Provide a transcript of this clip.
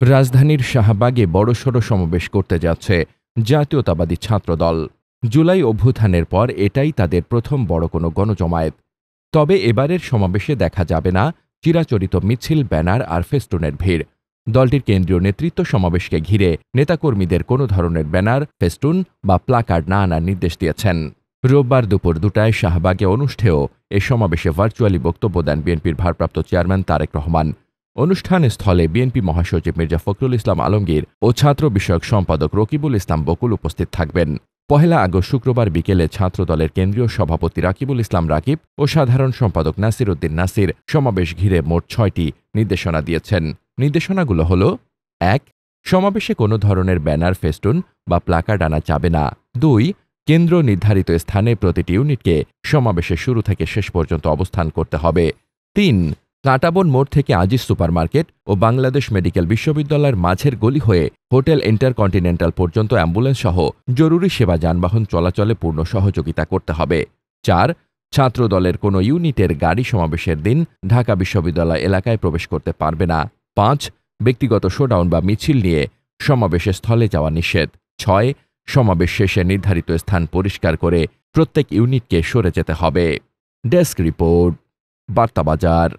রাজধানীর শাহবাগে বড়সড় সমাবেশ করতে যাচ্ছে জাতীয়তাবাদী ছাত্রদল। জুলাই অভ্যুত্থানের পর এটাই তাদের প্রথম বড় কোনো গণজমায়েত। তবে এবারের সমাবেশে দেখা যাবে না চিরাচরিত মিছিল, ব্যানার আর ফেস্টুনের ভিড়। দলটির কেন্দ্রীয় নেতৃত্ব সমাবেশকে ঘিরে নেতাকর্মীদের কোনো ধরনের ব্যানার, ফেস্টুন বা প্লাকার্ড না আনার নির্দেশ দিয়েছেন। রোববার দুপুর ২টায় শাহবাগে অনুষ্ঠেয় এ সমাবেশে ভার্চুয়ালি বক্তব্য দেন বিএনপির ভারপ্রাপ্ত চেয়ারম্যান তারেক রহমান। অনুষ্ঠান স্থলে বিএনপি মহাসচিব মির্জা ফখরুল ইসলাম আলমগীর ও ছাত্র বিষয়ক সম্পাদক রকিবুল ইসলাম বকুল উপস্থিত থাকবেন। ১ আগস্ট শুক্রবার বিকেলে ছাত্রদলের কেন্দ্রীয় সভাপতি রাকিবুল ইসলাম রাকিব ও সাধারণ সম্পাদক নাসির উদ্দিন নাসির সমাবেশ ঘিরে মোট ৬টি নির্দেশনা দিয়েছেন। নির্দেশনাগুলো হল: ১. সমাবেশে কোনো ধরনের ব্যানার, ফেস্টুন বা প্লাকার্ড আনা যাবে না। ২. কেন্দ্র নির্ধারিত স্থানে প্রতিটি ইউনিটকে সমাবেশের শুরু থেকে শেষ পর্যন্ত অবস্থান করতে হবে। ৩. কাঁটাবন মোড় থেকে আজিজ সুপারমার্কেট ও বাংলাদেশ মেডিকেল বিশ্ববিদ্যালয়ের মাঝের গলি হয়ে হোটেল ইন্টারকন্টিনেন্টাল পর্যন্ত অ্যাম্বুলেন্স সহ জরুরি সেবা যানবাহন চলাচলে পূর্ণ সহযোগিতা করতে হবে। ৪. ছাত্রদলের কোনো ইউনিটের গাড়ি সমাবেশের দিন ঢাকা বিশ্ববিদ্যালয় এলাকায় প্রবেশ করতে পারবে না। ৫. ব্যক্তিগত শোডাউন বা মিছিল নিয়ে সমাবেশের স্থলে যাওয়া নিষেধ। ৬. সমাবেশ শেষে নির্ধারিত স্থান পরিষ্কার করে প্রত্যেক ইউনিটকে সরে যেতে হবে। Desk report, বার্তাবাজার।